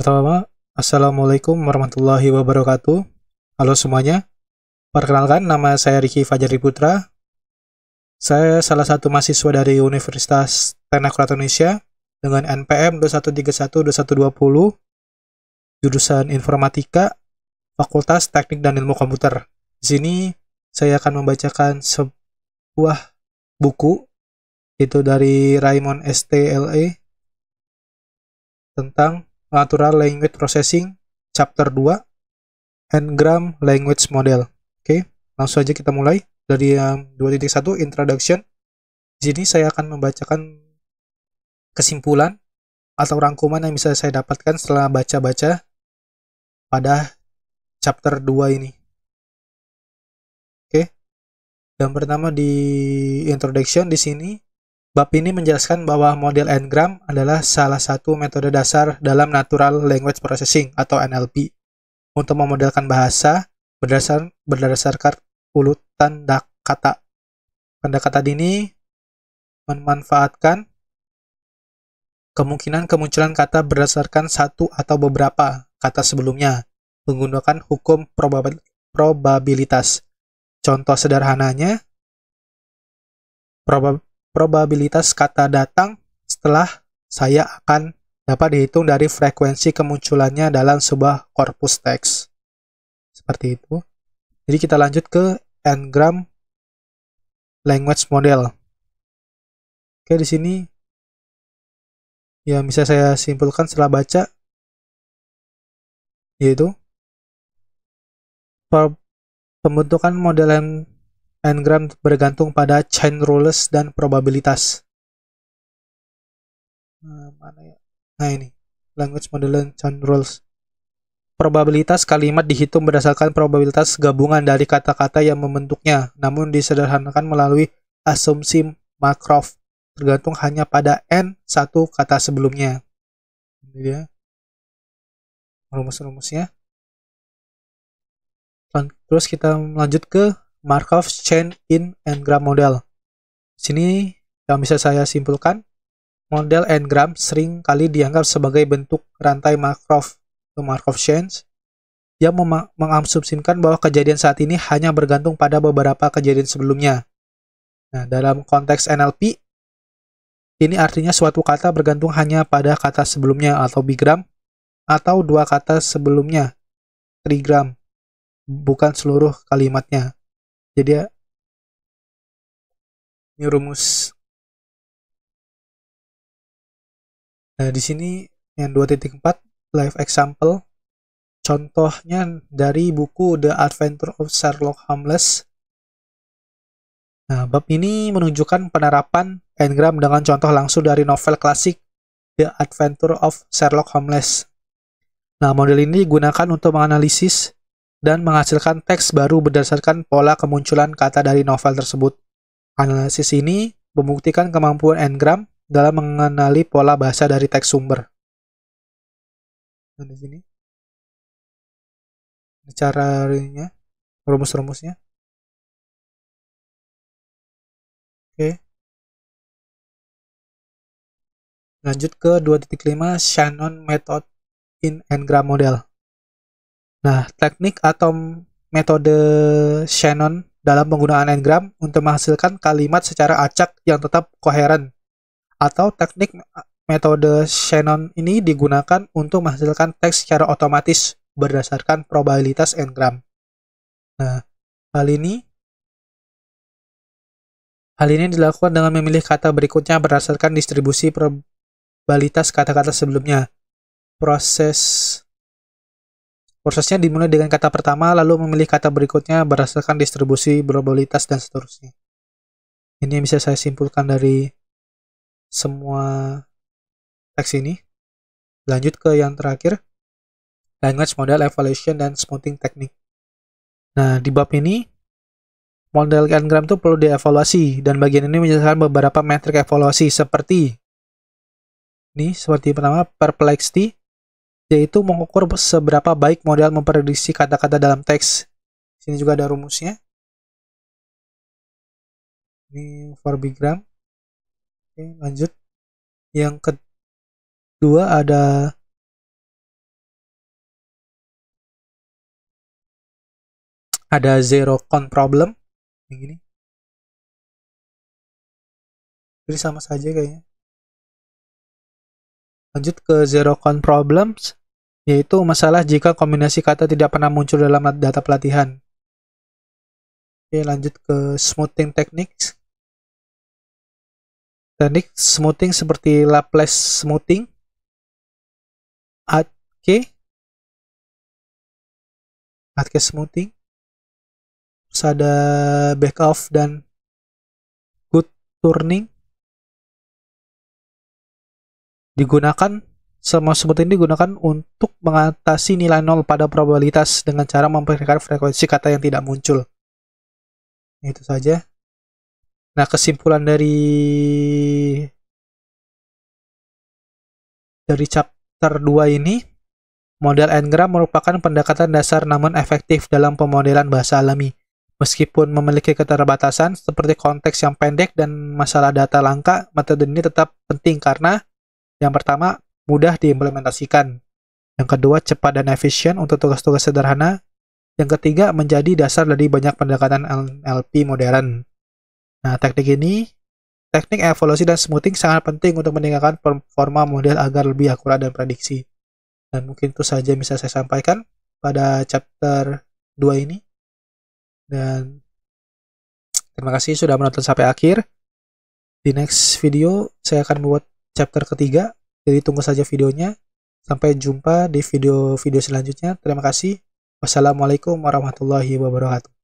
Pertama, Assalamualaikum warahmatullahi wabarakatuh. Halo semuanya, perkenalkan nama saya Riki Fajari Putra. Saya salah satu mahasiswa dari Universitas Teknik Indonesia dengan NPM 21312120, jurusan Informatika, Fakultas Teknik dan Ilmu Komputer. Di sini saya akan membacakan sebuah buku, itu dari Raymond STLE, tentang Natural Language Processing, Chapter 2, N-Gram Language Model. Oke, langsung aja kita mulai dari yang 2.1 Introduction. Di sini saya akan membacakan kesimpulan atau rangkuman yang bisa saya dapatkan setelah baca-baca pada chapter 2 ini. Oke. Yang pertama di introduction di sini, bab ini menjelaskan bahwa model N-Gram adalah salah satu metode dasar dalam Natural Language Processing atau NLP untuk memodelkan bahasa berdasarkan urutan kata. Pendekatan ini memanfaatkan kemungkinan kemunculan kata berdasarkan satu atau beberapa kata sebelumnya menggunakan hukum probabilitas. Contoh sederhananya, probabilitas kata datang setelah saya akan dapat dihitung dari frekuensi kemunculannya dalam sebuah korpus teks. Seperti itu. Jadi kita lanjut ke N-Gram Language Model. Oke, di sini yang bisa saya simpulkan setelah baca yaitu pembentukan model N-Gram bergantung pada chain rules dan probabilitas. Nah ini, language model and chain rules. Probabilitas kalimat dihitung berdasarkan probabilitas gabungan dari kata-kata yang membentuknya, namun disederhanakan melalui asumsi Markov, tergantung hanya pada n satu kata sebelumnya. Ini dia rumus-rumusnya. Terus kita lanjut ke Markov Chain in N-Gram Model. Sini yang bisa saya simpulkan, model N-Gram sering kali dianggap sebagai bentuk rantai Markov atau Markov chains yang mengasumsikan bahwa kejadian saat ini hanya bergantung pada beberapa kejadian sebelumnya. Nah, dalam konteks NLP, ini artinya suatu kata bergantung hanya pada kata sebelumnya atau bigram, atau dua kata sebelumnya, trigram, bukan seluruh kalimatnya. Jadi, ini rumus. Nah, di sini yang 2.4, live example. Contohnya dari buku The Adventure of Sherlock Holmes. Nah, bab ini menunjukkan penerapan N-Gram dengan contoh langsung dari novel klasik The Adventure of Sherlock Holmes. Nah, model ini digunakan untuk menganalisis dan menghasilkan teks baru berdasarkan pola kemunculan kata dari novel tersebut. Analisis ini membuktikan kemampuan N-Gram dalam mengenali pola bahasa dari teks sumber. Nah, di sini caranya, rumus-rumusnya. Oke. Lanjut ke 2.5 Shannon Method in N-Gram Model. Nah, teknik atau metode Shannon dalam penggunaan N-Gram untuk menghasilkan kalimat secara acak yang tetap koheren. Atau teknik metode Shannon ini digunakan untuk menghasilkan teks secara otomatis berdasarkan probabilitas N-Gram. Nah, hal ini dilakukan dengan memilih kata berikutnya berdasarkan distribusi probabilitas kata-kata sebelumnya. Prosesnya dimulai dengan kata pertama, lalu memilih kata berikutnya berdasarkan distribusi probabilitas dan seterusnya. Ini yang bisa saya simpulkan dari semua teks ini. Lanjut ke yang terakhir, language model evaluation dan smoothing technique. Nah, di bab ini, model N-Gram itu perlu dievaluasi, dan bagian ini menjelaskan beberapa metrik evaluasi seperti pertama, perplexity, yaitu mengukur seberapa baik model memprediksi kata-kata dalam teks. Sini juga ada rumusnya. Ini for bigram. Oke, lanjut. Yang kedua ada Ada zero count problem yang gini. Jadi sama saja kayaknya. Lanjut ke zero count problems, yaitu masalah jika kombinasi kata tidak pernah muncul dalam data pelatihan. Oke, lanjut ke smoothing techniques. Teknik smoothing seperti Laplace smoothing, Atke smoothing, terus ada back off dan good turning. Digunakan, semua smoothing digunakan untuk mengatasi nilai nol pada probabilitas dengan cara memperkirakan frekuensi kata yang tidak muncul. Itu saja. Nah, kesimpulan dari chapter 2 ini, model N-gram merupakan pendekatan dasar namun efektif dalam pemodelan bahasa alami. Meskipun memiliki keterbatasan seperti konteks yang pendek dan masalah data langka, metode ini tetap penting karena yang pertama, mudah diimplementasikan. Yang kedua, cepat dan efisien untuk tugas-tugas sederhana. Yang ketiga, menjadi dasar dari banyak pendekatan NLP modern. Nah, teknik evaluasi dan smoothing sangat penting untuk meningkatkan performa model agar lebih akurat dan prediksi. Dan mungkin itu saja yang bisa saya sampaikan pada chapter 2 ini. Dan terima kasih sudah menonton sampai akhir. Di next video, saya akan membuat chapter ketiga. Jadi tunggu saja videonya. Sampai jumpa di video-video selanjutnya. Terima kasih. Wassalamualaikum warahmatullahi wabarakatuh.